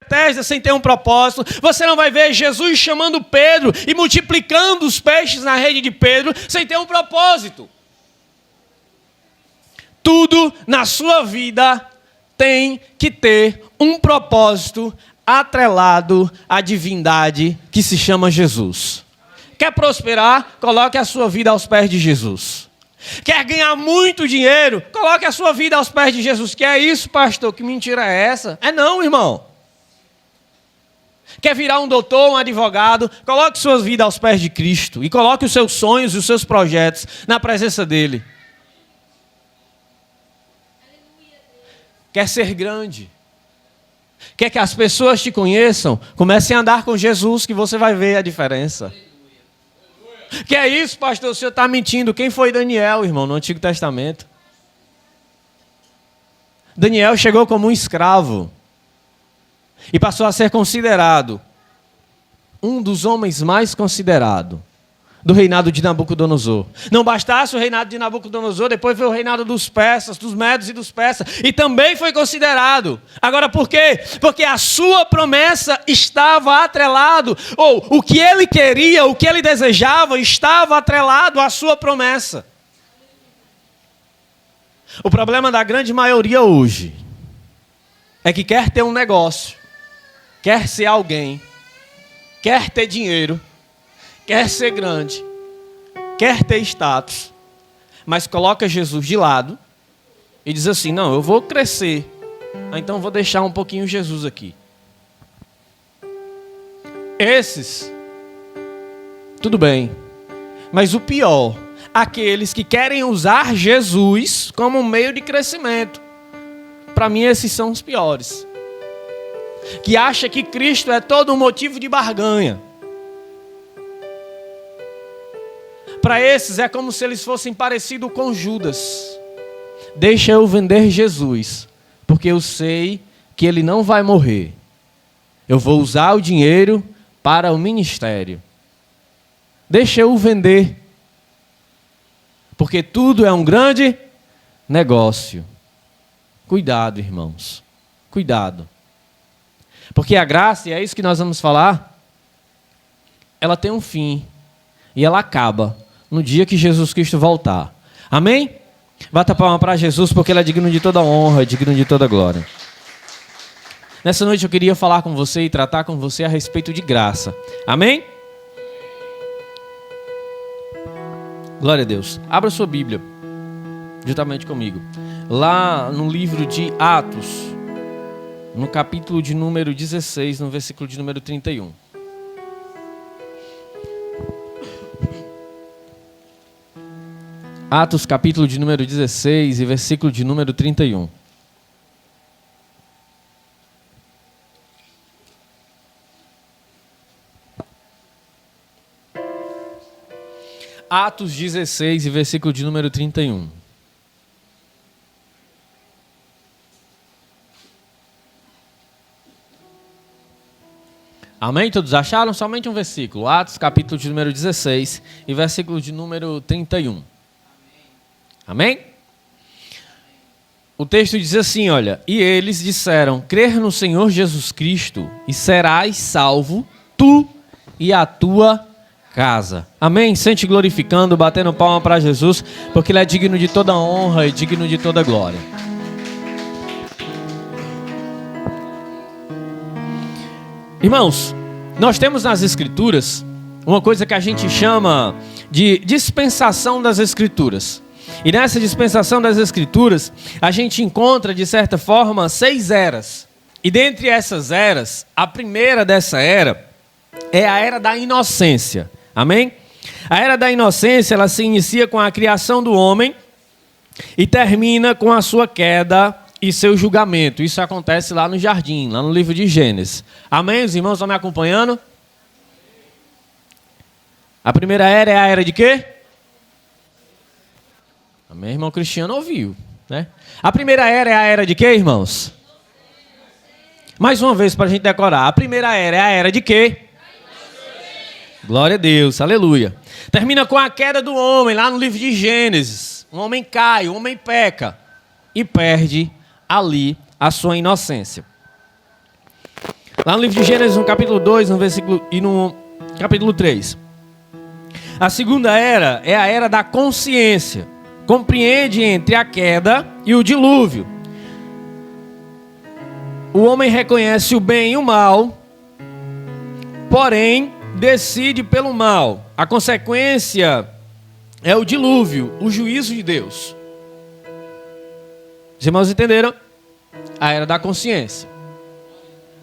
Betesda sem ter um propósito. Você não vai ver Jesus chamando Pedro e multiplicando os peixes na rede de Pedro sem ter um propósito. Tudo na sua vida tem que ter um propósito atrelado à divindade que se chama Jesus. Quer prosperar? Coloque a sua vida aos pés de Jesus. Quer ganhar muito dinheiro? Coloque a sua vida aos pés de Jesus. Que é isso, pastor? Que mentira é essa? É não, irmão. Quer virar um doutor, um advogado? Coloque sua vida aos pés de Cristo. E coloque os seus sonhos e os seus projetos na presença dEle. Quer ser grande? Quer que as pessoas te conheçam? Comece a andar com Jesus que você vai ver a diferença. Que é isso, pastor? O senhor está mentindo. Quem foi Daniel, irmão, no Antigo Testamento? Daniel chegou como um escravo e passou a ser considerado um dos homens mais considerados do reinado de Nabucodonosor. Não bastasse o reinado de Nabucodonosor, depois veio o reinado dos persas, dos medos e dos persas, e também foi considerado. Agora por quê? Porque a sua promessa estava atrelado, ou o que ele queria, o que ele desejava, estava atrelado à sua promessa. O problema da grande maioria hoje é que quer ter um negócio, quer ser alguém, quer ter dinheiro, quer ser grande, quer ter status, mas coloca Jesus de lado e diz assim, não, eu vou crescer, então vou deixar um pouquinho Jesus aqui. Esses, tudo bem, mas o pior, aqueles que querem usar Jesus como um meio de crescimento, para mim esses são os piores. Que acha que Cristo é todo um motivo de barganha. Para esses é como se eles fossem parecidos com Judas. Deixa eu vender Jesus, porque eu sei que ele não vai morrer. Eu vou usar o dinheiro para o ministério. Deixa eu vender, porque tudo é um grande negócio. Cuidado, irmãos. Cuidado. Porque a graça, e é isso que nós vamos falar, ela tem um fim. E ela acaba no dia que Jesus Cristo voltar. Amém? Bata a palma para Jesus, porque Ele é digno de toda honra, digno de toda glória. Nessa noite eu queria falar com você e tratar com você a respeito de graça. Amém? Glória a Deus. Abra sua Bíblia, juntamente comigo. Lá no livro de Atos, no capítulo de número 16, no versículo de número 31. Atos, capítulo de número 16 e versículo de número 31. Atos 16 e versículo de número 31. Amém? Todos acharam? Somente um versículo. Atos, capítulo de número 16 e versículo de número 31. Amém? O texto diz assim, olha, e eles disseram, crer no Senhor Jesus Cristo e serás salvo, tu e a tua casa. Amém? Sente glorificando, batendo palma para Jesus, porque Ele é digno de toda honra e digno de toda glória. Irmãos, nós temos nas Escrituras uma coisa que a gente chama de dispensação das Escrituras. E nessa dispensação das Escrituras, a gente encontra, de certa forma, 6 eras. E dentre essas eras, a primeira dessa era é a era da inocência. Amém? A era da inocência, ela se inicia com a criação do homem e termina com a sua queda e seu julgamento. Isso acontece lá no jardim, lá no livro de Gênesis. Amém? Os irmãos estão me acompanhando? A primeira era é a era de quê? Amém, irmão Cristiano ouviu, né? A primeira era é a era de quê, irmãos? Mais uma vez para a gente decorar. A primeira era é a era de quê? Glória a Deus, aleluia. Termina com a queda do homem, lá no livro de Gênesis. O homem cai, o homem peca e perde ali a sua inocência. Lá no livro de Gênesis, no capítulo 2, no versículo, e no capítulo 3. A segunda era é a era da consciência. Compreende entre a queda e o dilúvio. O homem reconhece o bem e o mal, porém decide pelo mal. A consequência é o dilúvio, o juízo de Deus. Os irmãos entenderam? A era da consciência.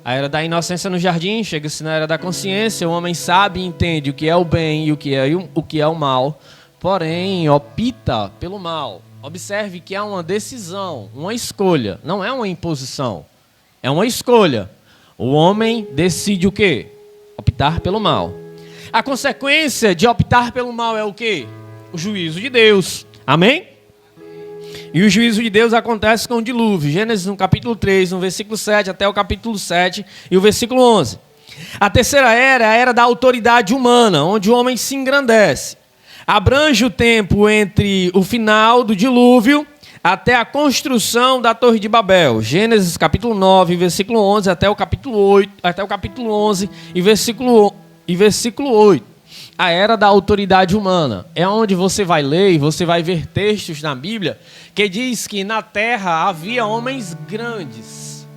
A era da inocência no jardim, chega-se na era da consciência. O homem sabe e entende o que é o bem e o que é o mal, porém opta pelo mal. Observe que há uma decisão, uma escolha, não é uma imposição. É uma escolha. O homem decide o quê? Optar pelo mal. A consequência de optar pelo mal é o quê? O juízo de Deus. Amém? E o juízo de Deus acontece com o dilúvio. Gênesis no capítulo 3, no versículo 7 até o capítulo 7 e o versículo 11. A terceira era é a era da autoridade humana, onde o homem se engrandece. Abrange o tempo entre o final do dilúvio até a construção da Torre de Babel. Gênesis capítulo 9, versículo 11 até o capítulo 8, até o capítulo 11 e versículo 8. A era da autoridade humana. É onde você vai ler e você vai ver textos na Bíblia que diz que na terra havia homens grandes,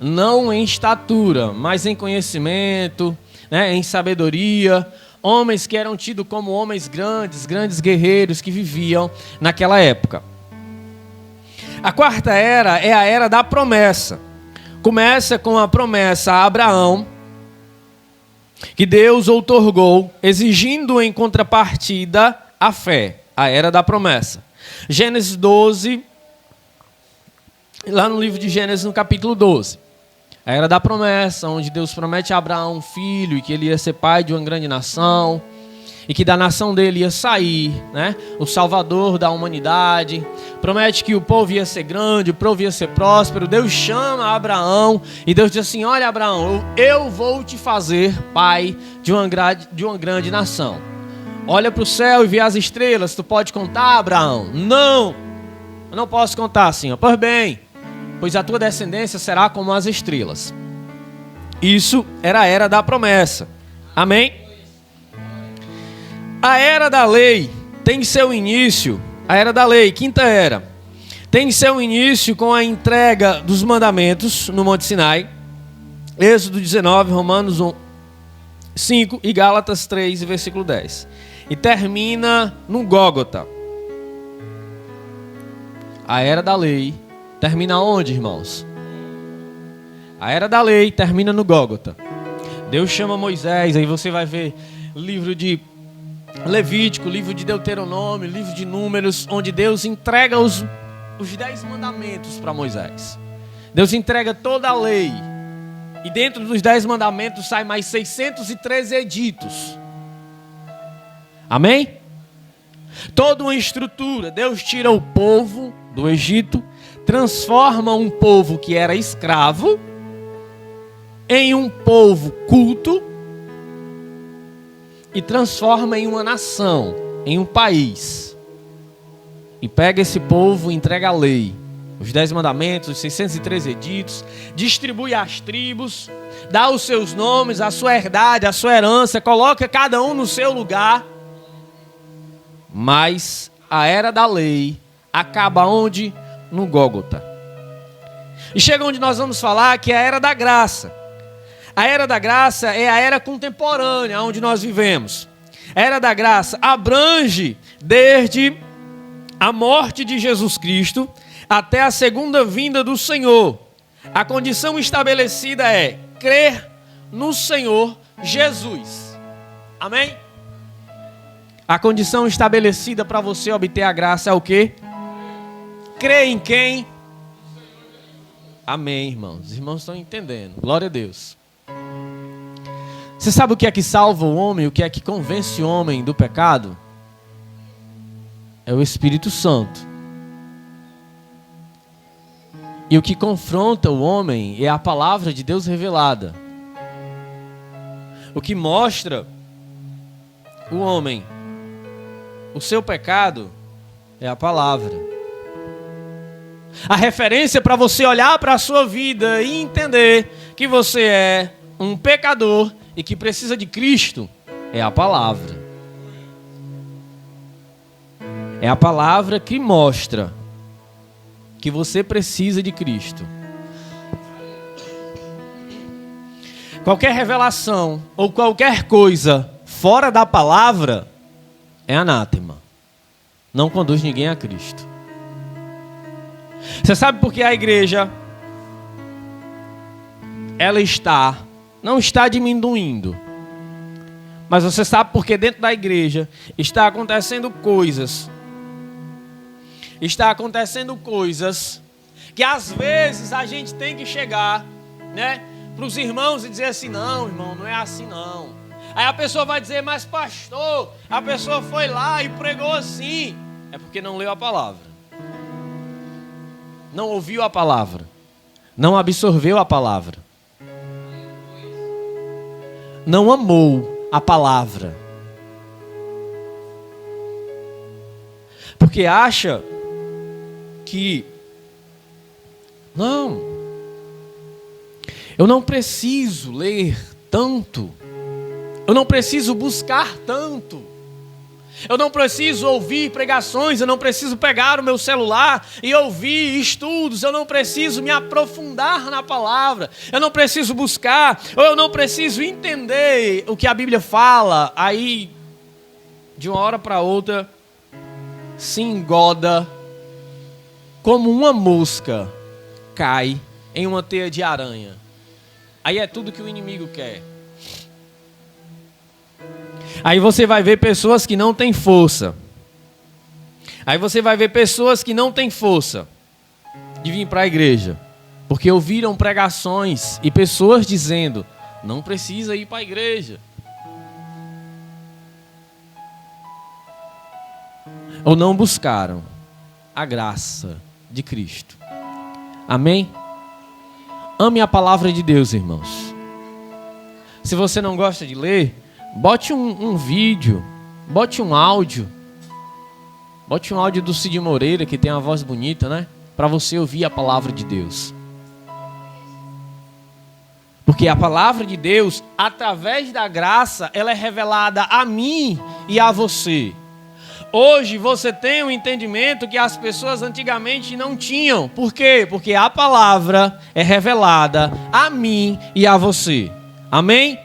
não em estatura, mas em conhecimento, né, em sabedoria, homens que eram tidos como homens grandes, grandes guerreiros que viviam naquela época. A quarta era é a era da promessa. Começa com a promessa a Abraão, que Deus outorgou, exigindo em contrapartida a fé, a era da promessa. Gênesis 12, lá no livro de Gênesis, no capítulo 12. A era da promessa, onde Deus promete a Abraão um filho, e que ele ia ser pai de uma grande nação, e que da nação dele ia sair, né, o salvador da humanidade. Promete que o povo ia ser grande, o povo ia ser próspero. Deus chama Abraão e Deus diz assim: olha, Abraão, eu vou te fazer pai de uma grande nação. Olha para o céu e vê as estrelas. Tu pode contar, Abraão? Não, eu não posso contar, Senhor. Pois bem, pois a tua descendência será como as estrelas. Isso era a era da promessa. Amém? A era da lei tem seu início, a era da lei, quinta era, tem seu início com a entrega dos mandamentos no Monte Sinai, Êxodo 19, Romanos 5 e Gálatas 3, versículo 10. E termina no Gólgota. A era da lei termina onde, irmãos? A era da lei termina no Gólgota. Deus chama Moisés, aí você vai ver livro de Levítico, livro de Deuteronômio, livro de Números, onde Deus entrega os 10 mandamentos para Moisés. Deus entrega toda a lei. E dentro dos 10 mandamentos sai mais 613 editos. Amém? Toda uma estrutura. Deus tira o povo do Egito, transforma um povo que era escravo em um povo culto, e transforma em uma nação, em um país. E pega esse povo e entrega a lei, os 10 mandamentos, os 613 editos, distribui às tribos, dá os seus nomes, a sua herdade, a sua herança, coloca cada um no seu lugar. Mas a era da lei acaba onde? No Gólgota. E chega onde nós vamos falar que é a era da graça. A era da graça é a era contemporânea onde nós vivemos. A era da graça abrange desde a morte de Jesus Cristo até a segunda vinda do Senhor. A condição estabelecida é crer no Senhor Jesus. Amém? A condição estabelecida para você obter a graça é o quê? Crer em quem? Amém, irmãos. Os irmãos estão entendendo. Glória a Deus. Você sabe o que é que salva o homem? O que é que convence o homem do pecado? É o Espírito Santo. E o que confronta o homem é a palavra de Deus revelada. O que mostra o homem o seu pecado é a palavra. A referência para você olhar para a sua vida e entender que você é um pecador e que precisa de Cristo, é a palavra. É a palavra que mostra que você precisa de Cristo. Qualquer revelação ou qualquer coisa fora da palavra é anátema. Não conduz ninguém a Cristo. Você sabe por que a igreja ela não está diminuindo. Mas você sabe por que dentro da igreja está acontecendo coisas. Está acontecendo coisas que às vezes a gente tem que chegar, né, para os irmãos e dizer assim: não, irmão, não é assim não. Aí a pessoa vai dizer: mas pastor, a pessoa foi lá e pregou assim. É porque não leu a palavra, não ouviu a palavra, não absorveu a palavra, não amou a palavra, porque acha que não, eu não preciso ler tanto, eu não preciso buscar tanto, eu não preciso ouvir pregações, eu não preciso pegar o meu celular e ouvir estudos, eu não preciso me aprofundar na palavra, eu não preciso buscar, ou eu não preciso entender o que a Bíblia fala. Aí, de uma hora para outra, se engoda como uma mosca cai em uma teia de aranha. Aí é tudo que o inimigo quer. Aí você vai ver pessoas que não têm força. Aí você vai ver pessoas que não têm força de vir para a igreja, porque ouviram pregações e pessoas dizendo: não precisa ir para a igreja. Ou não buscaram a graça de Cristo. Amém? Ame a palavra de Deus, irmãos. Se você não gosta de ler, bote um vídeo, bote um áudio. Bote um áudio do Cid Moreira, que tem uma voz bonita, né? Para você ouvir a palavra de Deus. Porque a palavra de Deus, através da graça, ela é revelada a mim e a você. Hoje você tem um entendimento que as pessoas antigamente não tinham. Por quê? Porque a palavra é revelada a mim e a você. Amém?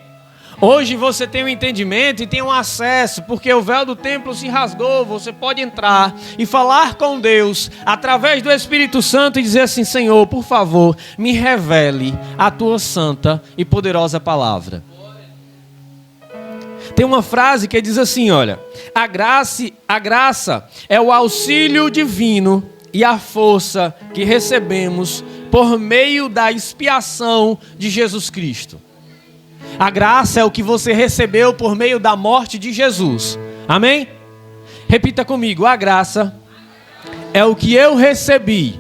Hoje você tem um entendimento e tem um acesso, porque o véu do templo se rasgou. Você pode entrar e falar com Deus através do Espírito Santo e dizer assim: Senhor, por favor, me revele a tua santa e poderosa palavra. Tem uma frase que diz assim, olha: a graça é o auxílio divino e a força que recebemos por meio da expiação de Jesus Cristo. A graça é o que você recebeu por meio da morte de Jesus. Amém? Repita comigo: a graça é o que eu recebi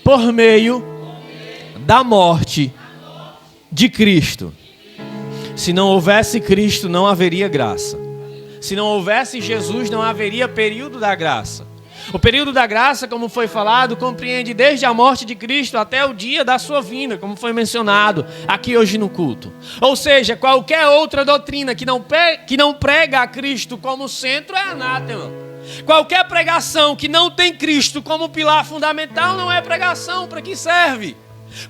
por meio da morte de Cristo. Se não houvesse Cristo, não haveria graça. Se não houvesse Jesus, não haveria período da graça. O período da graça, como foi falado, compreende desde a morte de Cristo até o dia da sua vinda, como foi mencionado aqui hoje no culto. Ou seja, qualquer outra doutrina que não prega a Cristo como centro é anátema. Qualquer pregação que não tem Cristo como pilar fundamental não é pregação. Para que serve?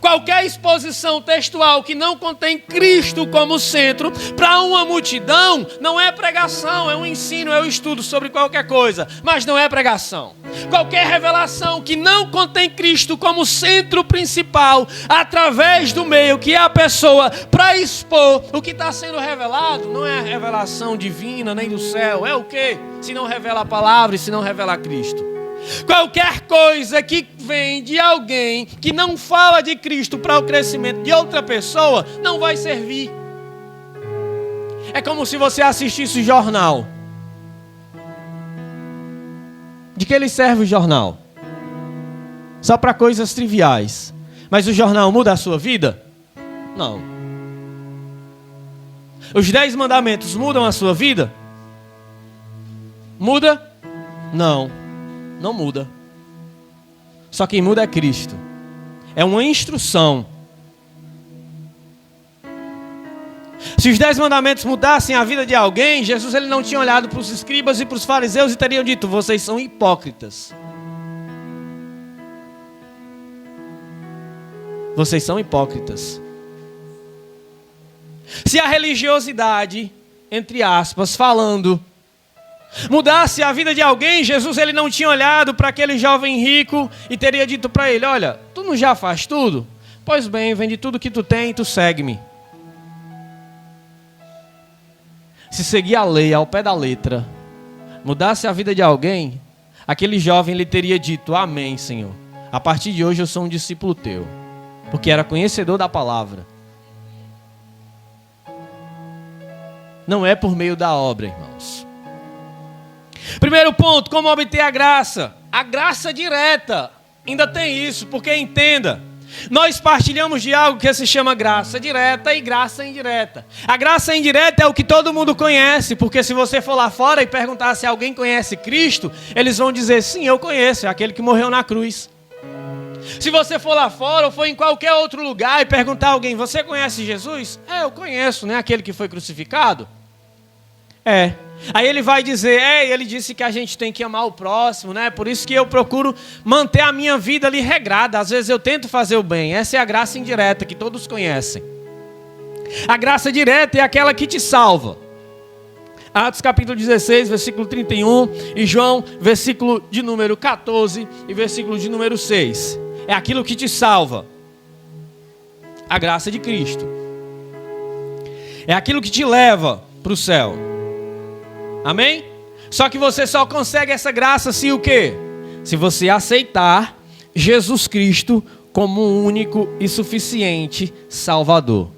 Qualquer exposição textual que não contém Cristo como centro para uma multidão não é pregação, é um ensino, é um estudo sobre qualquer coisa, mas não é pregação. Qualquer revelação que não contém Cristo como centro principal, através do meio que é a pessoa para expor o que está sendo revelado, não é revelação divina nem do céu. É o quê? Se não revela a palavra e se não revela Cristo. Qualquer coisa que vem de alguém que não fala de Cristo para o crescimento de outra pessoa não vai servir. É como se você assistisse o jornal. De que ele serve o jornal? Só para coisas triviais. Mas o jornal muda a sua vida? Não. Os 10 mandamentos mudam a sua vida? Muda? Não. Não muda. Só quem muda é Cristo. É uma instrução. Se os 10 mandamentos mudassem a vida de alguém, Jesus ele não tinha olhado para os escribas e para os fariseus e teriam dito: vocês são hipócritas. Vocês são hipócritas. Se a religiosidade, entre aspas, falando, mudasse a vida de alguém, Jesus ele não tinha olhado para aquele jovem rico e teria dito para ele: olha, tu não já faz tudo? Pois bem, vende tudo que tu tem e tu segue-me. Se seguir a lei ao pé da letra, mudasse a vida de alguém, aquele jovem lhe teria dito: amém, Senhor. A partir de hoje eu sou um discípulo teu. Porque era conhecedor da palavra. Não é por meio da obra, irmãos. Primeiro ponto, como obter a graça? A graça direta. Ainda tem isso, porque entenda, nós partilhamos de algo que se chama graça direta e graça indireta. A graça indireta é o que todo mundo conhece, porque se você for lá fora e perguntar se alguém conhece Cristo, eles vão dizer: sim, eu conheço, é aquele que morreu na cruz. Se você for lá fora ou for em qualquer outro lugar e perguntar a alguém: você conhece Jesus? É, eu conheço, né? Aquele que foi crucificado? É. Aí ele vai dizer: ele disse que a gente tem que amar o próximo, né? Por isso que eu procuro manter a minha vida ali regrada. Às vezes eu tento fazer o bem. Essa é a graça indireta que todos conhecem. A graça direta é aquela que te salva. Atos capítulo 16, versículo 31 e João, versículo de número 14 e versículo de número 6. É aquilo que te salva. A graça de Cristo. É aquilo que te leva para o céu. Amém? Só que você só consegue essa graça se o quê? Se você aceitar Jesus Cristo como um único e suficiente Salvador.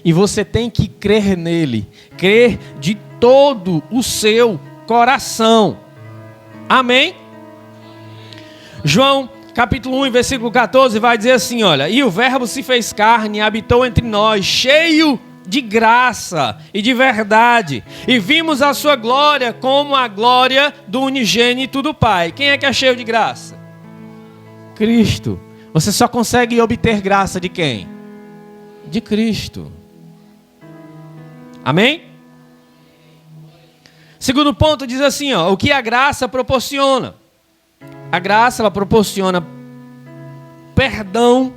E você tem que crer nele. Crer de todo o seu coração. Amém? João capítulo 1, versículo 14 vai dizer assim, olha: e o verbo se fez carne e habitou entre nós, cheio de graça e de verdade, e vimos a sua glória como a glória do unigênito do Pai. Quem é que é cheio de graça? Cristo. Você só consegue obter graça de quem? De Cristo. Amém? Segundo ponto diz assim, ó: o que a graça proporciona? A graça, ela proporciona perdão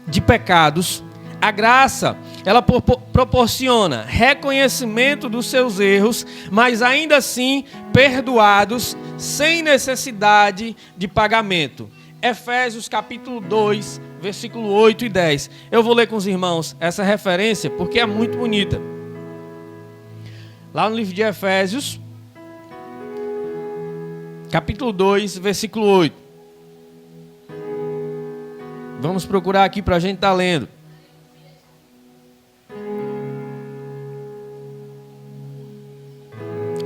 de pecados. A graça, ela proporciona reconhecimento dos seus erros, mas ainda assim perdoados, sem necessidade de pagamento. Efésios capítulo 2, versículo 8 e 10. Eu vou ler com os irmãos essa referência porque é muito bonita. Lá no livro de Efésios, capítulo 2, versículo 8. Vamos procurar aqui para a gente estar lendo.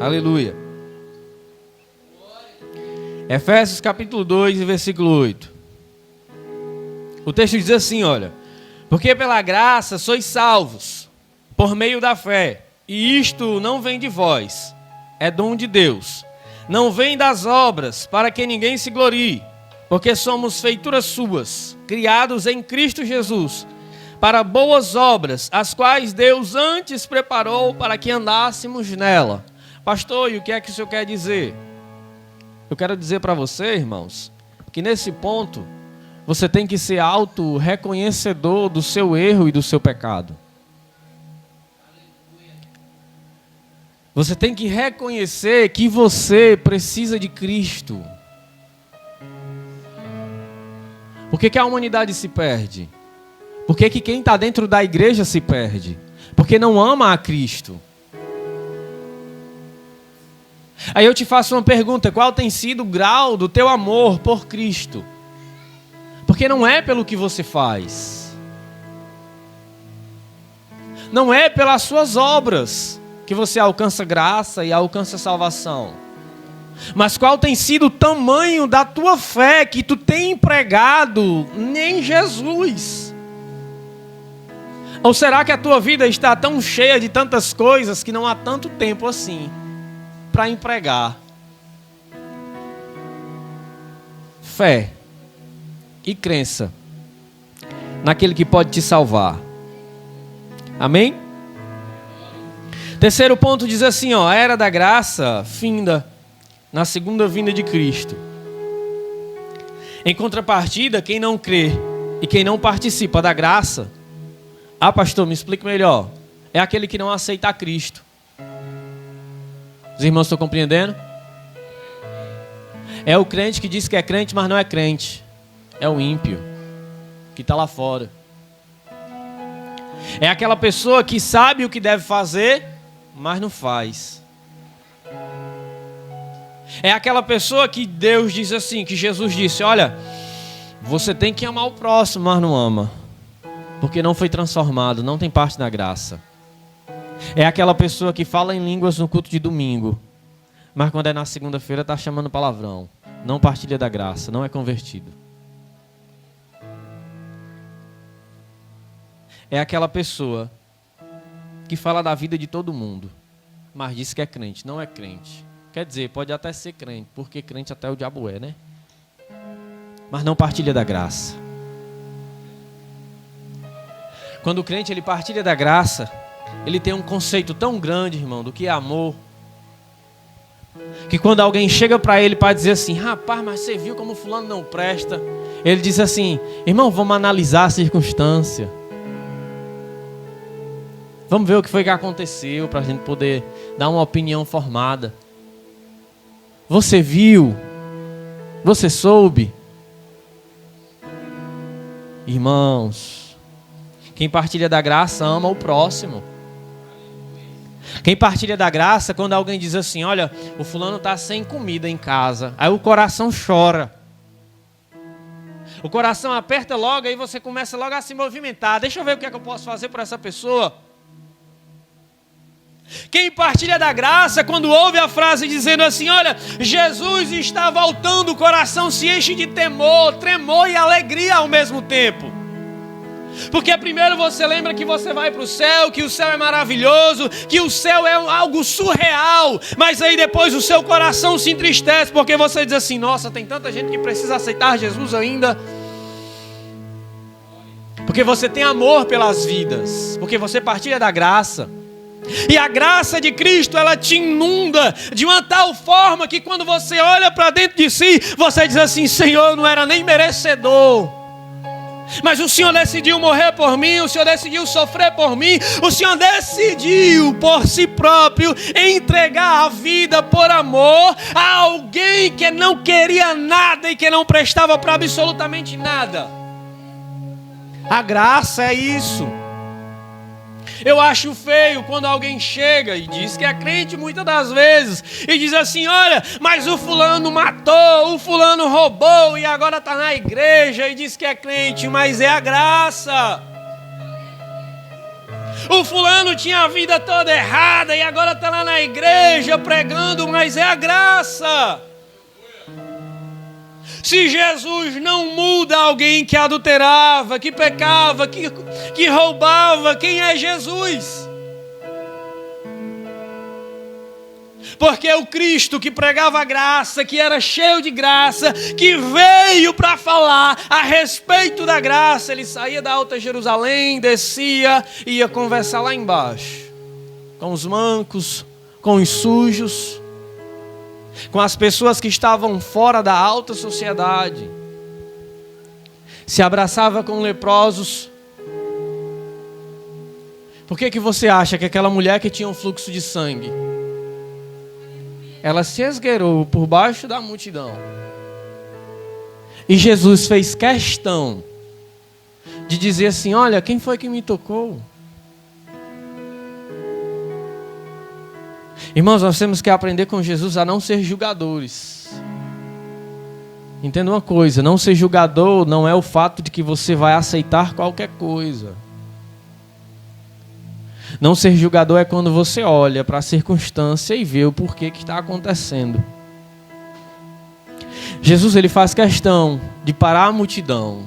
Aleluia. Efésios capítulo 2, versículo 8. O texto diz assim, olha: porque pela graça sois salvos, por meio da fé, e isto não vem de vós, é dom de Deus. Não vem das obras, para que ninguém se glorie, porque somos feituras suas, criados em Cristo Jesus, para boas obras, as quais Deus antes preparou para que andássemos nela. Pastor, e o que é que o senhor quer dizer? Eu quero dizer para você, irmãos, que nesse ponto, você tem que ser auto-reconhecedor do seu erro e do seu pecado. Você tem que reconhecer que você precisa de Cristo. Por que a humanidade se perde? Por que quem está dentro da igreja se perde? Porque não ama a Cristo. Aí eu te faço uma pergunta: qual tem sido o grau do teu amor por Cristo? Porque não é pelo que você faz. Não é pelas suas obras que você alcança graça e alcança salvação. Mas qual tem sido o tamanho da tua fé que tu tem empregado em Jesus? Ou será que a tua vida está tão cheia de tantas coisas que não há tanto tempo assim para empregar fé e crença naquele que pode te salvar? Amém? Terceiro ponto diz assim, ó, a era da graça finda na segunda vinda de Cristo. Em contrapartida, quem não crê e quem não participa da graça, pastor, me explique melhor, é aquele que não aceita Cristo. Os irmãos estão compreendendo? É o crente que diz que é crente, mas não é crente. É o ímpio que está lá fora. É aquela pessoa que sabe o que deve fazer, mas não faz. É aquela pessoa que Deus diz assim, que Jesus disse, olha, você tem que amar o próximo, mas não ama. Porque não foi transformado, não tem parte da graça. É aquela pessoa que fala em línguas no culto de domingo, mas quando é na segunda-feira está chamando palavrão. Não partilha da graça, não é convertido. É aquela pessoa que fala da vida de todo mundo, mas diz que é crente, não é crente. Quer dizer, pode até ser crente, porque crente até o diabo é, né? Mas não partilha da graça. Quando o crente ele partilha da graça, ele tem um conceito tão grande, irmão, do que é amor, que quando alguém chega para ele para dizer assim, rapaz, mas você viu como fulano não presta, ele diz assim, irmão, vamos analisar a circunstância. Vamos ver o que foi que aconteceu para a gente poder dar uma opinião formada. Você viu? Você soube? Irmãos, quem partilha da graça ama o próximo. Quem partilha da graça, quando alguém diz assim, olha, o fulano está sem comida em casa, aí o coração chora. O coração aperta logo, aí você começa logo a se movimentar. Deixa eu ver o que é que eu posso fazer por essa pessoa. Quem partilha da graça, quando ouve a frase dizendo assim, olha, Jesus está voltando, o coração se enche de temor, tremor e alegria ao mesmo tempo. Porque primeiro você lembra que você vai para o céu, que o céu é maravilhoso, que o céu é algo surreal, mas aí depois o seu coração se entristece, porque você diz assim, nossa, tem tanta gente que precisa aceitar Jesus ainda. Porque você tem amor pelas vidas, porque você partilha da graça. E a graça de Cristo, ela te inunda de uma tal forma que quando você olha para dentro de si, você diz assim, Senhor, eu não era nem merecedor, mas o Senhor decidiu morrer por mim, o Senhor decidiu sofrer por mim, o Senhor decidiu por si próprio entregar a vida por amor a alguém que não queria nada e que não prestava para absolutamente nada. A graça é isso. Eu acho feio quando alguém chega e diz que é crente muitas das vezes e diz assim, olha, mas o fulano matou, o fulano roubou e agora está na igreja e diz que é crente, mas é a graça. O fulano tinha a vida toda errada e agora está lá na igreja pregando, mas é a graça. Se Jesus não muda alguém que adulterava, que pecava, que roubava, quem é Jesus? Porque o Cristo que pregava a graça, que era cheio de graça, que veio para falar a respeito da graça, ele saía da Alta Jerusalém, descia e ia conversar lá embaixo, com os mancos, com os sujos, com as pessoas que estavam fora da alta sociedade, se abraçava com leprosos. Por que você acha que aquela mulher que tinha um fluxo de sangue, ela se esgueirou por baixo da multidão, e Jesus fez questão de dizer assim, olha, quem foi que me tocou? Irmãos, nós temos que aprender com Jesus a não ser julgadores. Entenda uma coisa, não ser julgador não é o fato de que você vai aceitar qualquer coisa. Não ser julgador é quando você olha para a circunstância e vê o porquê que está acontecendo. Jesus, ele faz questão de parar a multidão.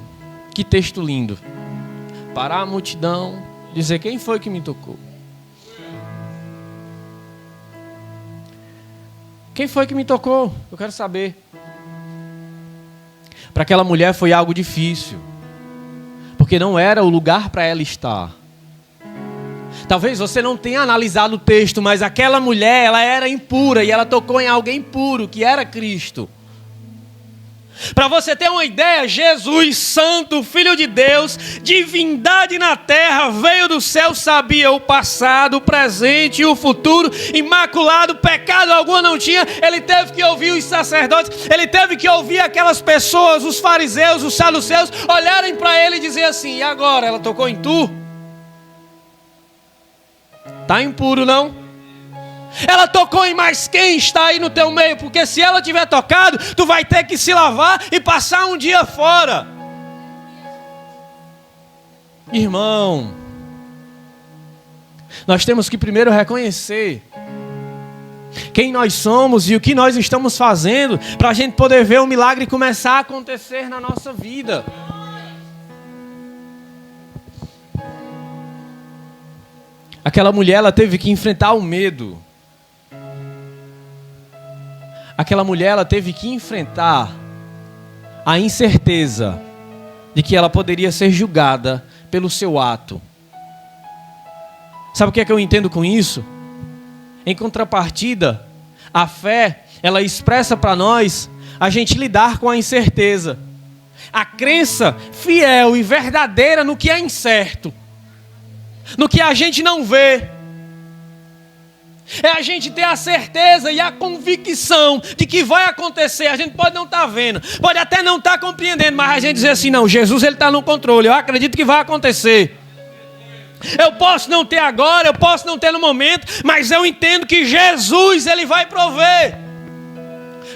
Que texto lindo. Parar a multidão, dizer quem foi que me tocou. Quem foi que me tocou? Eu quero saber. Para aquela mulher foi algo difícil, porque não era o lugar para ela estar. Talvez você não tenha analisado o texto, mas aquela mulher, ela era impura e ela tocou em alguém puro, que era Cristo. Para você ter uma ideia, Jesus, santo, Filho de Deus, divindade na terra, veio do céu, sabia o passado, o presente e o futuro, imaculado, pecado algum não tinha. Ele teve que ouvir os sacerdotes, ele teve que ouvir aquelas pessoas, os fariseus, os saduceus, olharem para ele e dizer assim: e agora, ela tocou em tu? Está impuro, não? Ela tocou em mais quem está aí no teu meio? Porque se ela tiver tocado, tu vai ter que se lavar e passar um dia fora. Irmão, nós temos que primeiro reconhecer quem nós somos e o que nós estamos fazendo, para a gente poder ver o milagre começar a acontecer na nossa vida. Aquela mulher, ela teve que enfrentar o medo. Aquela mulher, ela teve que enfrentar a incerteza de que ela poderia ser julgada pelo seu ato. Sabe o que é que eu entendo com isso? Em contrapartida, a fé, ela expressa para nós a gente lidar com a incerteza. A crença fiel e verdadeira no que é incerto, no que a gente não vê. É a gente ter a certeza e a convicção de que vai acontecer. A gente pode não estar vendo, pode até não estar compreendendo, mas a gente dizer assim: não, Jesus, ele está no controle, eu acredito que vai acontecer. Eu posso não ter agora, eu posso não ter no momento, mas eu entendo que Jesus, ele vai prover.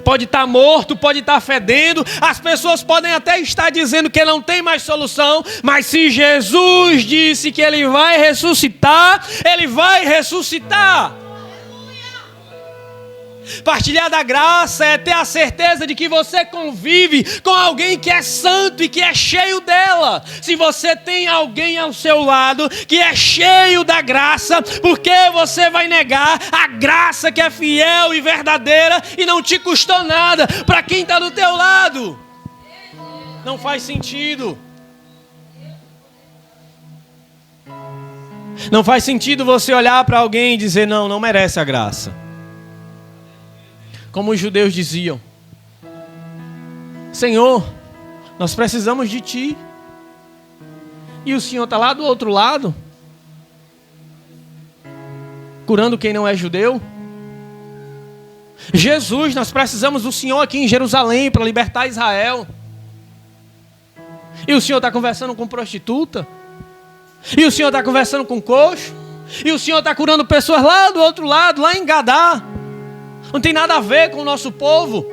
Pode estar morto, pode estar fedendo, as pessoas podem até estar dizendo que não tem mais solução, mas se Jesus disse que ele vai ressuscitar, ele vai ressuscitar. Partilhar da graça é ter a certeza de que você convive com alguém que é santo e que é cheio dela. Se você tem alguém ao seu lado que é cheio da graça, por que você vai negar a graça que é fiel e verdadeira e não te custou nada para quem está do teu lado? Não faz sentido. Não faz sentido você olhar para alguém e dizer: não, não merece a graça. Como os judeus diziam: Senhor, nós precisamos de Ti. E o Senhor está lá do outro lado, curando quem não é judeu. Jesus, nós precisamos do Senhor aqui em Jerusalém para libertar Israel. E o Senhor está conversando com prostituta. E o Senhor está conversando com coxo. E o Senhor está curando pessoas lá do outro lado, lá em Gadá. Não tem nada a ver com o nosso povo.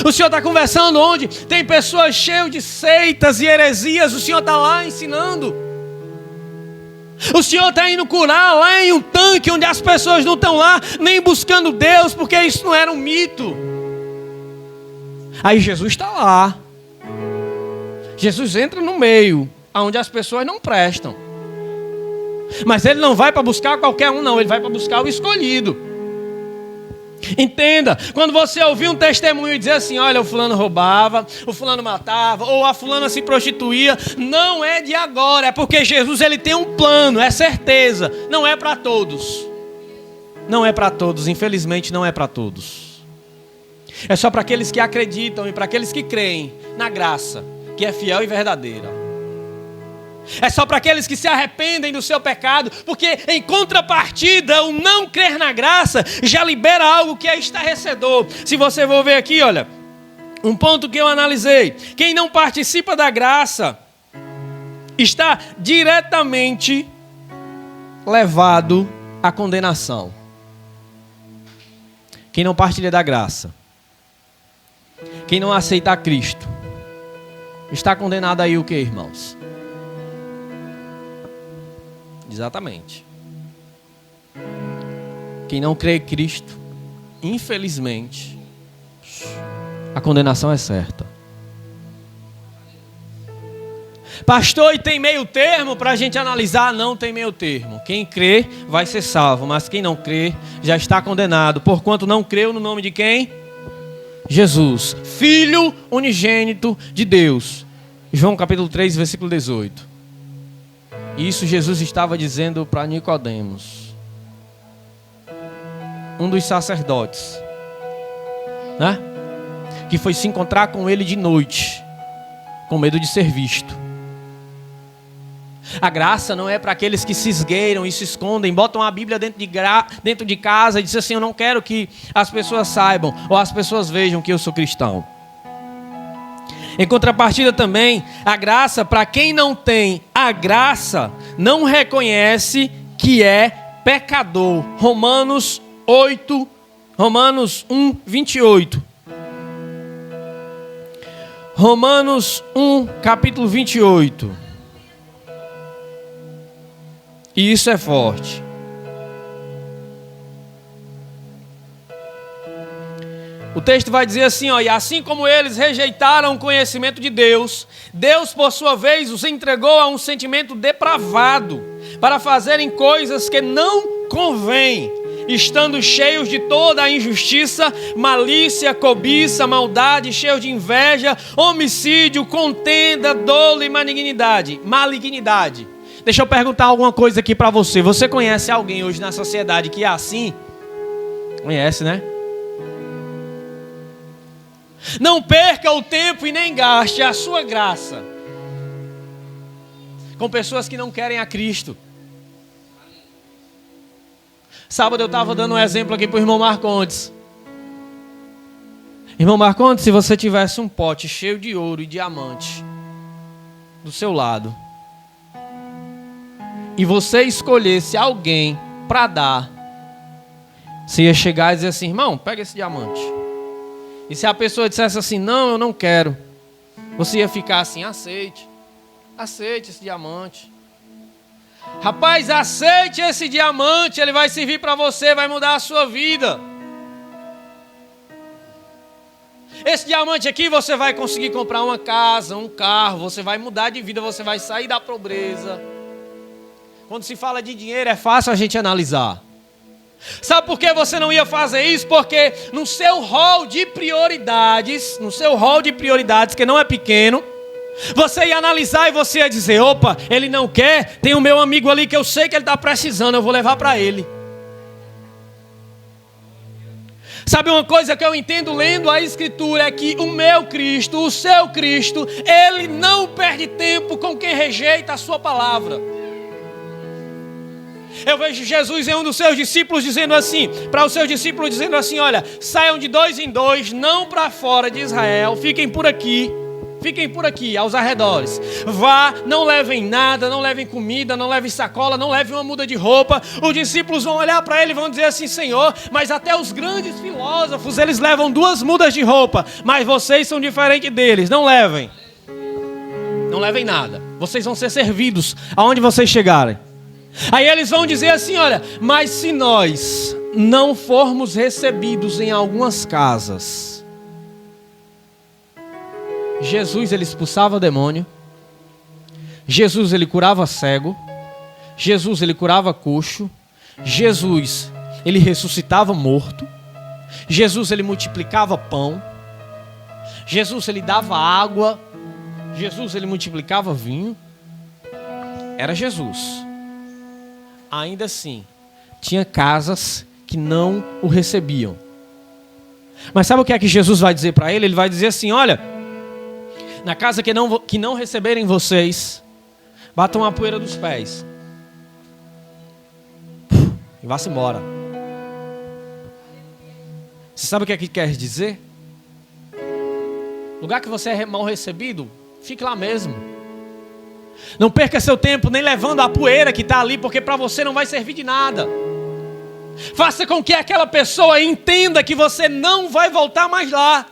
O Senhor está conversando onde tem pessoas cheias de seitas e heresias. O Senhor está lá ensinando. O Senhor está indo curar lá em um tanque onde as pessoas não estão lá nem buscando Deus, porque isso não era um mito. Aí Jesus está lá. Jesus entra no meio, onde as pessoas não prestam. Mas ele não vai para buscar qualquer um, não. Ele vai para buscar o escolhido. Entenda, quando você ouvir um testemunho e dizer assim: olha, o fulano roubava, o fulano matava, ou a fulana se prostituía, não é de agora, é porque Jesus, ele tem um plano, é certeza, não é para todos. Não é para todos, infelizmente não é para todos. É só para aqueles que acreditam e para aqueles que creem na graça, que é fiel e verdadeira. É só para aqueles que se arrependem do seu pecado, porque em contrapartida, o não crer na graça já libera algo que é estarrecedor. Se você for ver aqui, olha, um ponto que eu analisei: quem não participa da graça está diretamente levado à condenação. Quem não partilha da graça, quem não aceita Cristo, está condenado aí o que, irmãos? Exatamente. Quem não crê em Cristo, infelizmente, a condenação é certa. Pastor, e tem meio termo para a gente analisar? Não tem meio termo. Quem crê vai ser salvo, mas quem não crê já está condenado, porquanto não creu no nome de quem? Jesus, Filho unigênito de Deus. João capítulo 3, versículo 18. E isso Jesus estava dizendo para Nicodemos, um dos sacerdotes, né? Que foi se encontrar com ele de noite, com medo de ser visto. A graça não é para aqueles que se esgueiram e se escondem, botam a Bíblia dentro de casa e dizem assim: eu não quero que as pessoas saibam ou as pessoas vejam que eu sou cristão. Em contrapartida também, a graça, para quem não tem a graça, não reconhece que é pecador. Romanos 1, 28. Romanos 1, capítulo 28. E isso é forte. O texto vai dizer assim, ó: e assim como eles rejeitaram o conhecimento de Deus, Deus por sua vez os entregou a um sentimento depravado, para fazerem coisas que não convém, estando cheios de toda a injustiça, malícia, cobiça, maldade, cheios de inveja, homicídio, contenda, dolo e malignidade. Deixa eu perguntar alguma coisa aqui para você. Você conhece alguém hoje na sociedade que é assim? Conhece, né? Não perca o tempo e nem gaste a sua graça com pessoas que não querem a Cristo. Sábado eu estava dando um exemplo aqui para o irmão Marcondes. Irmão Marcondes, se você tivesse um pote cheio de ouro e diamante do seu lado, e você escolhesse alguém para dar, você ia chegar e dizer assim: irmão, pega esse diamante. E se a pessoa dissesse assim: não, eu não quero, você ia ficar assim: aceite esse diamante. Rapaz, aceite esse diamante, ele vai servir para você, vai mudar a sua vida. Esse diamante aqui você vai conseguir comprar uma casa, um carro, você vai mudar de vida, você vai sair da pobreza. Quando se fala de dinheiro é fácil a gente analisar. Sabe por que você não ia fazer isso? Porque no seu rol de prioridades, que não é pequeno, você ia analisar e você ia dizer: opa, ele não quer, tem o meu amigo ali que eu sei que ele está precisando, eu vou levar para ele. Sabe uma coisa que eu entendo lendo a Escritura é que o meu Cristo, o seu Cristo, ele não perde tempo com quem rejeita a sua palavra. Eu vejo Jesus em um dos seus discípulos dizendo assim, para os seus discípulos dizendo assim: olha, saiam de 2 em 2, não para fora de Israel, fiquem por aqui, aos arredores. Vá, não levem nada, não levem comida, não levem sacola, não levem uma muda de roupa. Os discípulos vão olhar para ele e vão dizer assim: Senhor, mas até os grandes filósofos, eles levam 2 mudas de roupa, mas vocês são diferentes deles, não levem nada, vocês vão ser servidos aonde vocês chegarem. Aí eles vão dizer assim: olha, mas se nós não formos recebidos em algumas casas. Jesus, ele expulsava demônio. Jesus, ele curava cego. Jesus, ele curava coxo. Jesus, ele ressuscitava morto. Jesus, ele multiplicava pão. Jesus, ele dava água. Jesus, ele multiplicava vinho. Era Jesus. Ainda assim, tinha casas que não o recebiam. Mas sabe o que é que Jesus vai dizer para ele? Ele vai dizer assim: olha, na casa que não receberem vocês, batam a poeira dos pés e vá-se embora. Você sabe o que é que quer dizer? Lugar que você é mal recebido, fique lá mesmo. Não perca seu tempo nem levando a poeira que está ali, porque para você não vai servir de nada. Faça com que aquela pessoa entenda que você não vai voltar mais lá,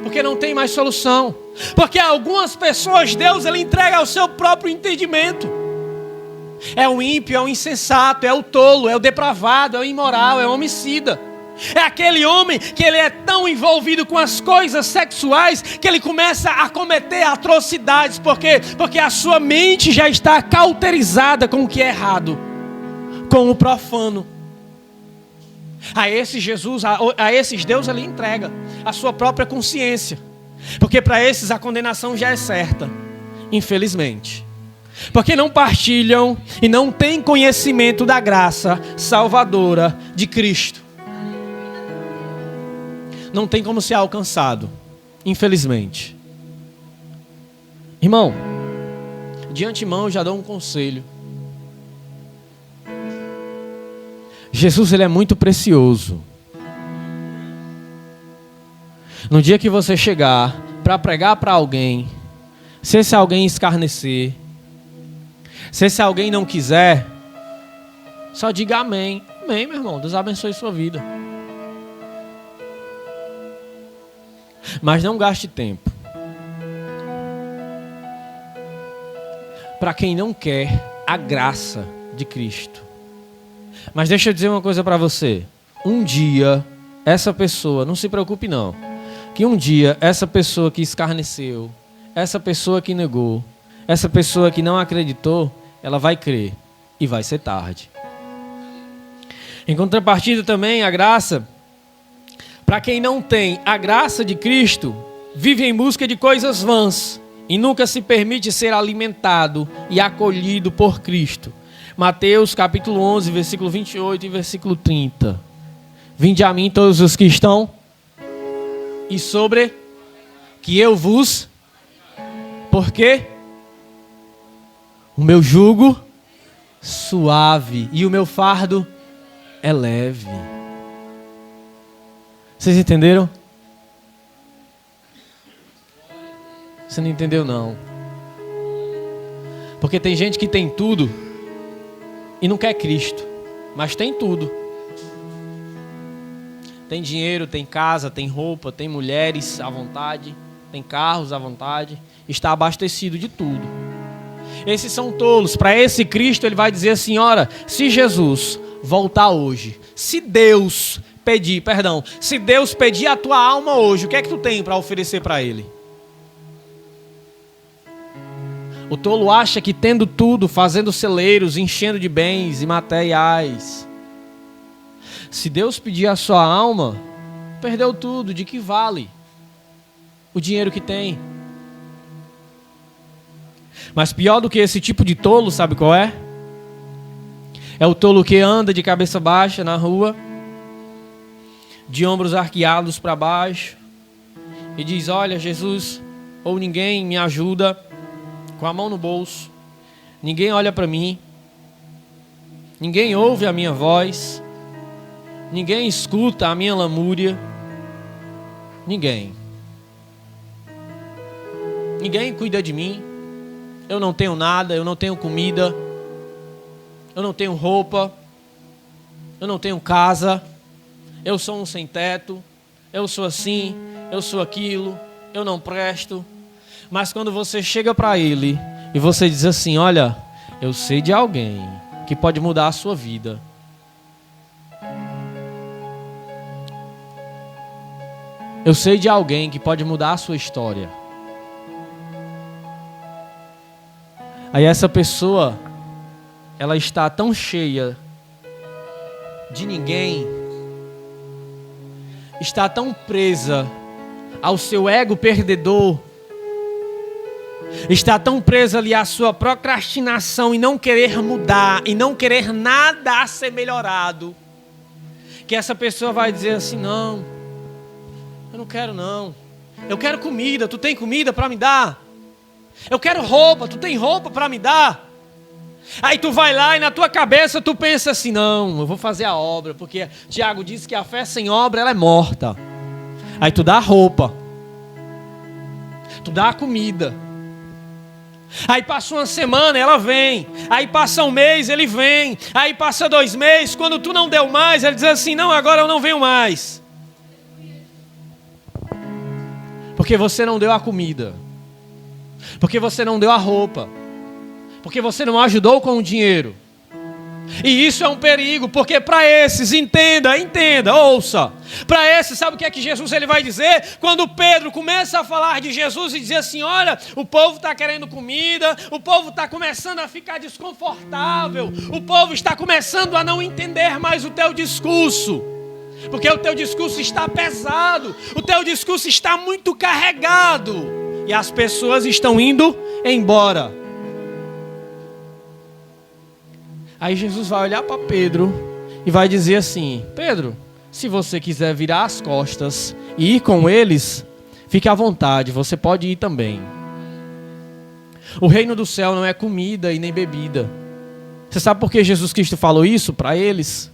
porque não tem mais solução. Porque algumas pessoas Deus ele entrega ao seu próprio entendimento. É o ímpio, é o insensato, é o tolo, é o depravado, é o imoral, é o homicida. É aquele homem que ele é tão envolvido com as coisas sexuais que ele começa a cometer atrocidades. Por quê? Porque a sua mente já está cauterizada com o que é errado, com o profano. A esses Jesus, a esses Deus ele entrega a sua própria consciência. Porque para esses a condenação já é certa. Infelizmente. Porque não partilham e não têm conhecimento da graça salvadora de Cristo. Não tem como ser alcançado, infelizmente. Irmão, de antemão eu já dou um conselho. Jesus, ele é muito precioso. No dia que você chegar para pregar para alguém, se esse alguém escarnecer, se esse alguém não quiser, só diga amém. Amém, meu irmão. Deus abençoe sua vida. Mas não gaste tempo. Para quem não quer a graça de Cristo. Mas deixa eu dizer uma coisa para você. Um dia, essa pessoa, não se preocupe não, que um dia essa pessoa que escarneceu, essa pessoa que negou, essa pessoa que não acreditou, ela vai crer e vai ser tarde. Em contrapartida também a graça, para quem não tem a graça de Cristo, vive em busca de coisas vãs e nunca se permite ser alimentado e acolhido por Cristo. Mateus capítulo 11, versículo 28 e versículo 30. Vinde a mim todos os que estão e sobre que eu vos... Por quê? O meu jugo suave e o meu fardo é leve. Vocês entenderam? Você não entendeu não. Porque tem gente que tem tudo e não quer Cristo, mas tem tudo. Tem dinheiro, tem casa, tem roupa, tem mulheres à vontade, tem carros à vontade, está abastecido de tudo. Esses são tolos. Para esse Cristo ele vai dizer assim, ora, se Jesus voltar hoje, se Deus pedir a tua alma hoje, o que é que tu tem para oferecer para ele? O tolo acha que tendo tudo, fazendo celeiros, enchendo de bens e materiais. Se Deus pedir a sua alma, perdeu tudo, de que vale o dinheiro que tem? Mas pior do que esse tipo de tolo, sabe qual é? É o tolo que anda de cabeça baixa na rua, de ombros arqueados para baixo, e diz, olha, Jesus ou ninguém me ajuda, com a mão no bolso, ninguém olha para mim, ninguém ouve a minha voz, ninguém escuta a minha lamúria, ninguém cuida de mim, eu não tenho nada, eu não tenho comida, eu não tenho roupa, eu não tenho casa, eu sou um sem teto, eu sou assim, eu sou aquilo, eu não presto. Mas quando você chega para ele e você diz assim, olha, eu sei de alguém que pode mudar a sua vida. Eu sei de alguém que pode mudar a sua história. Aí essa pessoa, ela está tão cheia de ninguém, está tão presa ao seu ego perdedor, está tão presa ali à sua procrastinação e não querer mudar, e não querer nada a ser melhorado, que essa pessoa vai dizer assim, não, eu não quero não, eu quero comida, tu tem comida para me dar? Eu quero roupa, tu tem roupa para me dar? Aí tu vai lá e na tua cabeça tu pensa assim, não, eu vou fazer a obra, porque Tiago diz que a fé sem obra ela é morta. Aí tu dá a roupa, tu dá a comida. Aí passa uma semana, ela vem. Aí passa um mês, ele vem. Aí passa 2 meses, quando tu não deu mais, ele diz assim, não, agora eu não venho mais. Porque você não deu a comida. Porque você não deu a roupa. Porque você não ajudou com o dinheiro. E isso é um perigo, porque para esses, entenda, ouça. Para esses, sabe o que é que Jesus ele vai dizer? Quando Pedro começa a falar de Jesus e dizer assim, olha, o povo está querendo comida, o povo está começando a ficar desconfortável, o povo está começando a não entender mais o teu discurso. Porque o teu discurso está pesado, o teu discurso está muito carregado. e as pessoas estão indo embora. Aí Jesus vai olhar para Pedro e vai dizer assim: Pedro, se você quiser virar as costas e ir com eles, fique à vontade, você pode ir também. O reino do céu não é comida e nem bebida. Você sabe por que Jesus Cristo falou isso para eles?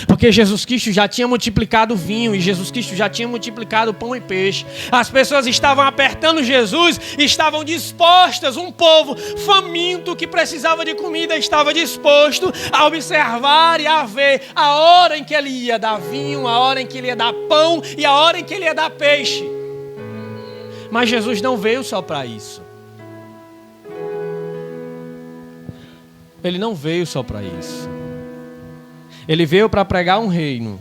Porque Jesus Cristo já tinha multiplicado o vinho e Jesus Cristo já tinha multiplicado o pão e peixe. As pessoas estavam apertando Jesus, estavam dispostas, um povo faminto que precisava de comida estava disposto a observar e a ver a hora em que ele ia dar vinho, a hora em que ele ia dar pão e a hora em que ele ia dar peixe. Mas Jesus não veio só para isso. Ele não veio só para isso. Ele veio para pregar um reino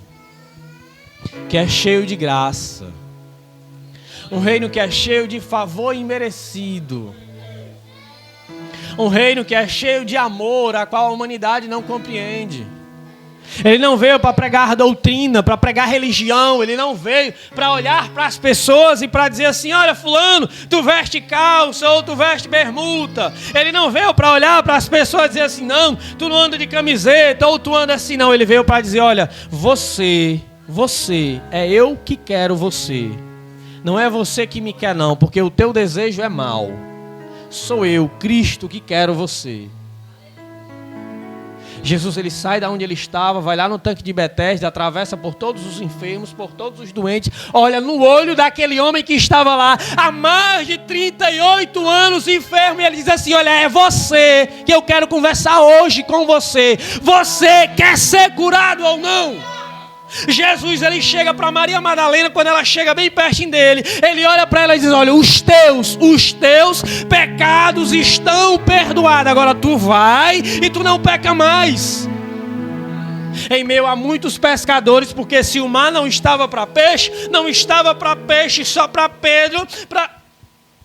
que é cheio de graça. Um reino que é cheio de favor imerecido. Um reino que é cheio de amor, a qual a humanidade não compreende. Ele não veio para pregar doutrina, para pregar religião. Ele não veio para olhar para as pessoas e para dizer assim: olha fulano, tu veste calça ou tu veste bermuda. Ele não veio para olhar para as pessoas e dizer assim: não, tu não anda de camiseta ou tu anda assim. Não, ele veio para dizer: olha, você, é eu que quero você. Não é você que me quer não, porque o teu desejo é mau. Sou eu, Cristo, que quero você. Jesus, ele sai da onde ele estava, vai lá no tanque de Betesda, atravessa por todos os enfermos, por todos os doentes, olha no olho daquele homem que estava lá há mais de 38 anos enfermo, e ele diz assim: olha, é você que eu quero conversar hoje com você. Você quer ser curado ou não? Jesus, ele chega para Maria Madalena, quando ela chega bem pertinho dele, ele olha para ela e diz: olha, os teus pecados estão perdoados, agora tu vai e tu não peca mais. Em meio a muitos pescadores, porque se o mar não estava para peixe, não estava para peixe só para Pedro, para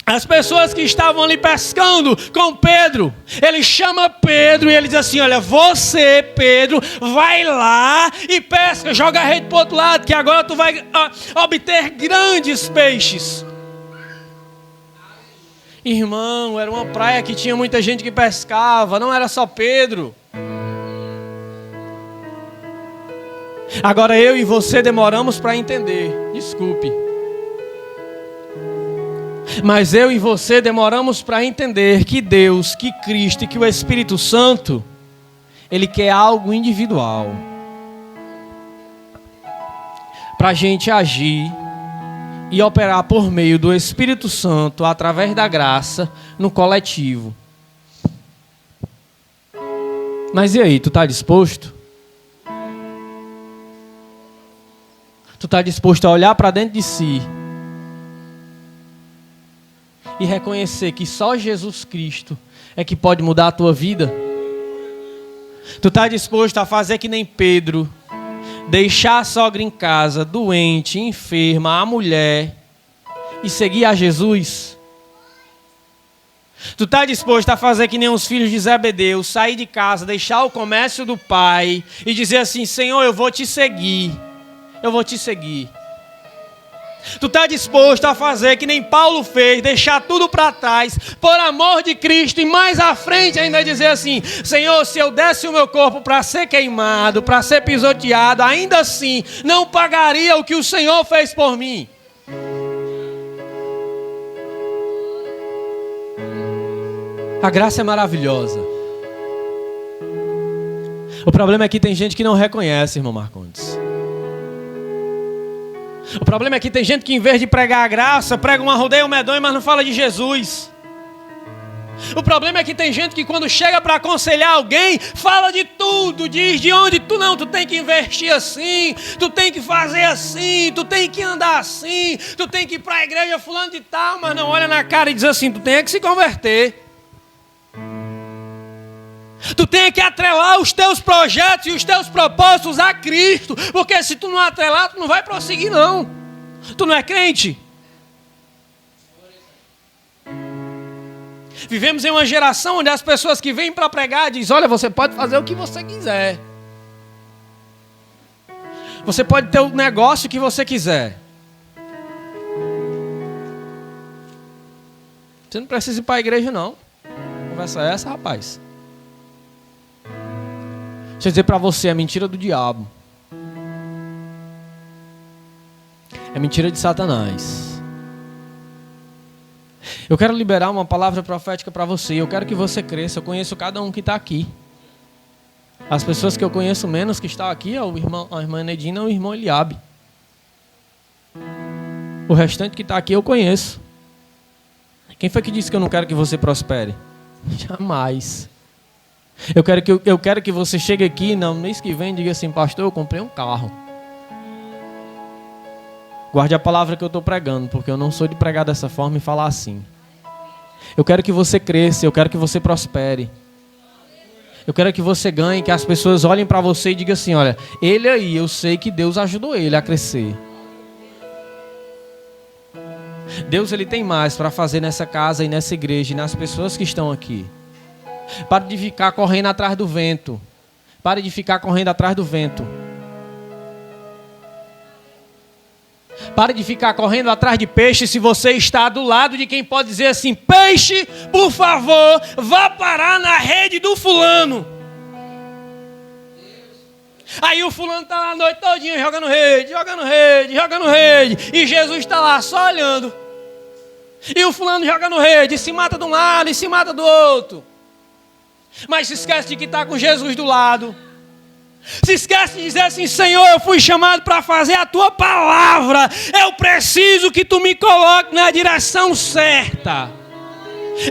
as pessoas que estavam ali pescando com Pedro. Ele chama Pedro e ele diz assim: olha, você, Pedro, vai lá e pesca, joga a rede para o outro lado, que agora tu vai obter grandes peixes. Irmão, era uma praia que tinha muita gente que pescava, não era só Pedro. Agora eu e você demoramos para entender, desculpe. Mas eu e você demoramos para entender que Deus, que Cristo e que o Espírito Santo, Ele quer algo individual. Para a gente agir e operar por meio do Espírito Santo, através da graça, no coletivo. Mas e aí, tu está disposto? Tu está disposto a olhar para dentro de si e reconhecer que só Jesus Cristo é que pode mudar a tua vida? Tu está disposto a fazer que nem Pedro, deixar a sogra em casa, doente, enferma, a mulher, e seguir a Jesus? Tu está disposto a fazer que nem os filhos de Zebedeu, sair de casa, deixar o comércio do pai e dizer assim: Senhor, eu vou te seguir, eu vou te seguir. Tu está disposto a fazer que nem Paulo fez, deixar tudo para trás, por amor de Cristo, e mais à frente ainda dizer assim: Senhor, se eu desse o meu corpo para ser queimado, para ser pisoteado, ainda assim não pagaria o que o Senhor fez por mim? A graça é maravilhosa. O problema é que tem gente que não reconhece, irmão Marcondes. O problema é que tem gente que, em vez de pregar a graça, prega uma rodeio medonho, mas não fala de Jesus. O problema é que tem gente que, quando chega para aconselhar alguém, fala de tudo, diz de onde tu não, tu tem que investir assim, tu tem que fazer assim, tu tem que andar assim, tu tem que ir para a igreja fulano de tal, mas não olha na cara e diz assim: tu tem que se converter. Tu tem que atrelar os teus projetos e os teus propósitos a Cristo, porque se tu não atrelar, tu não vai prosseguir não. Tu não é crente? Vivemos em uma geração onde as pessoas que vêm para pregar dizem: olha, você pode fazer o que você quiser. Você pode ter o negócio que você quiser. Você não precisa ir para a igreja, não. Conversa essa, rapaz. Deixa eu dizer para você, é mentira do diabo. É mentira de Satanás. Eu quero liberar uma palavra profética para você. Eu quero que você cresça. Eu conheço cada um que está aqui. As pessoas que eu conheço menos que estão aqui é a irmã Nedina e o irmão Eliabe. O restante que está aqui eu conheço. Quem foi que disse que eu não quero que você prospere? Jamais. Eu quero que você chegue aqui no mês que vem e diga assim: pastor, eu comprei um carro. Guarde a palavra que eu estou pregando, porque eu não sou de pregar dessa forma e falar assim. Eu quero que você cresça, eu quero que você prospere. Eu quero que você ganhe, que as pessoas olhem para você e digam assim: olha, ele aí, eu sei que Deus ajudou ele a crescer. Deus, ele tem mais para fazer nessa casa e nessa igreja e nas pessoas que estão aqui. Pare de ficar correndo atrás do vento. Pare de ficar correndo atrás do vento. Pare de ficar correndo atrás de peixe se você está do lado de quem pode dizer assim: peixe, por favor, vá parar na rede do fulano. Aí o fulano está lá a noite todinha jogando rede, jogando rede, jogando rede. E Jesus está lá só olhando. E o fulano jogando rede, e se mata de um lado e se mata do outro. Mas se esquece de que está com Jesus do lado. Se esquece de dizer assim: Senhor, eu fui chamado para fazer a tua palavra. Eu preciso que tu me coloque na direção certa.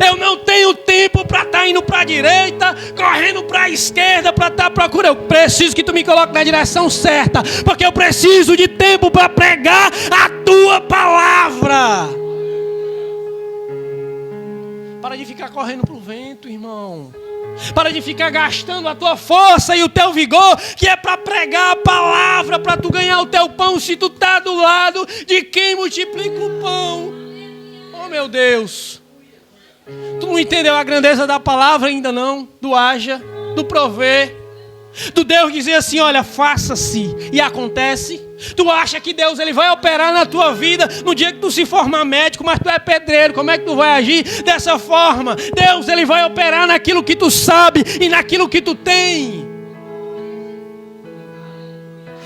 Eu não tenho tempo para estar indo para a direita, correndo para a esquerda, para estar procurando. Eu preciso que tu me coloque na direção certa, porque eu preciso de tempo para pregar a tua palavra. Para de ficar correndo para o vento, irmão. Para de ficar gastando a tua força e o teu vigor, que é para pregar a palavra, para tu ganhar o teu pão, se tu está do lado de quem multiplica o pão. Oh, meu Deus. Tu não entendeu a grandeza da palavra ainda não? Do haja, do prover, do Deus dizer assim: olha, faça-se e acontece. Tu acha que Deus ele vai operar na tua vida no dia que tu se formar médico, mas tu é pedreiro, como é que tu vai agir dessa forma? Deus ele vai operar naquilo que tu sabe e naquilo que tu tem.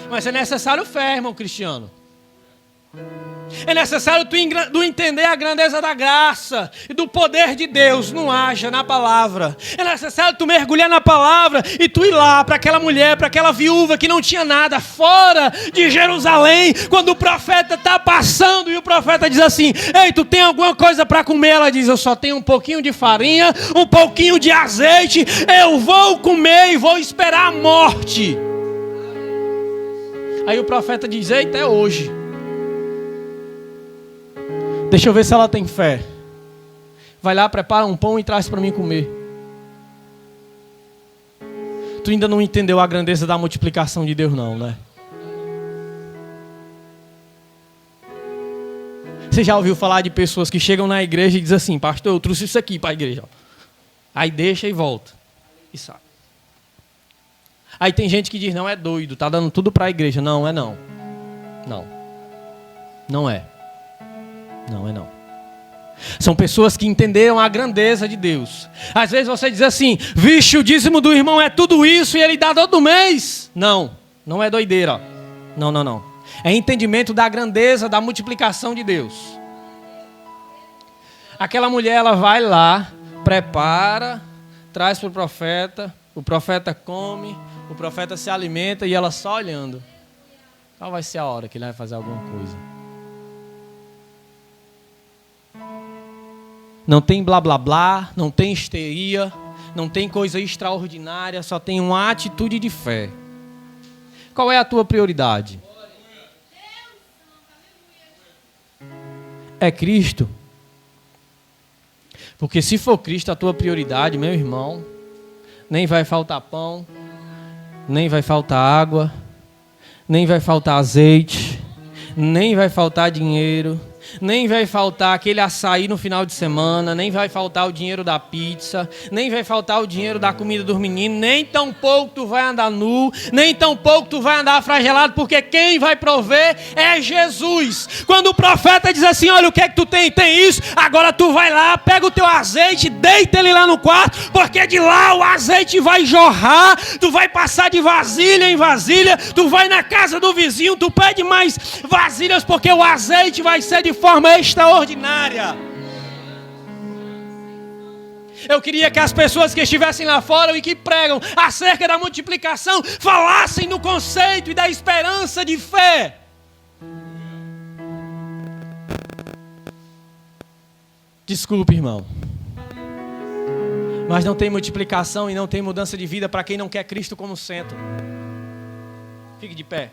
Mas é necessário fé, irmão Cristiano. É necessário tu entender a grandeza da graça e do poder de Deus no haja, na palavra. É necessário tu mergulhar na palavra e tu ir lá para aquela mulher, para aquela viúva que não tinha nada, fora de Jerusalém, quando o profeta está passando e o profeta diz assim: ei, tu tem alguma coisa para comer? Ela diz: eu só tenho um pouquinho de farinha, um pouquinho de azeite, eu vou comer e vou esperar a morte. Aí o profeta diz: eita, é hoje. Deixa eu ver se ela tem fé. Vai lá, prepara um pão e traz para mim comer. Tu ainda não entendeu a grandeza da multiplicação de Deus não, né? Você já ouviu falar de pessoas que chegam na igreja e dizem assim: pastor, eu trouxe isso aqui para a igreja. Aí deixa e volta. E sai. Aí tem gente que diz: não, é doido, tá dando tudo para a igreja. Não, é não. Não. Não é. Não é não. São pessoas que entenderam a grandeza de Deus. Às vezes você diz assim: vixe, o dízimo do irmão é tudo isso e ele dá todo mês. Não, não é doideira. Não, não, não. É entendimento da grandeza, da multiplicação de Deus. Aquela mulher, ela vai lá, prepara, traz para o profeta come, o profeta se alimenta e ela só olhando. Qual vai ser a hora que ele vai fazer alguma coisa? Não tem blá blá blá, não tem histeria, não tem coisa extraordinária, só tem uma atitude de fé. Qual é a tua prioridade? É Cristo? Porque se for Cristo a tua prioridade, meu irmão, nem vai faltar pão, nem vai faltar água, nem vai faltar azeite, nem vai faltar dinheiro, nem vai faltar aquele açaí no final de semana, nem vai faltar o dinheiro da pizza, nem vai faltar o dinheiro da comida dos meninos, nem tão pouco tu vai andar nu, nem tão pouco tu vai andar fragelado, porque quem vai prover é Jesus. Quando o profeta diz assim, olha, o que é que tu tem? Tem isso, agora tu vai lá, pega o teu azeite, deita ele lá no quarto, porque de lá o azeite vai jorrar, tu vai passar de vasilha em vasilha, tu vai na casa do vizinho, tu pede mais vasilhas, porque o azeite vai ser de forma extraordinária. Eu queria que as pessoas que estivessem lá fora e que pregam acerca da multiplicação falassem no conceito e da esperança de fé. Desculpe, irmão, mas não tem multiplicação e não tem mudança de vida para quem não quer Cristo como centro. Fique de pé.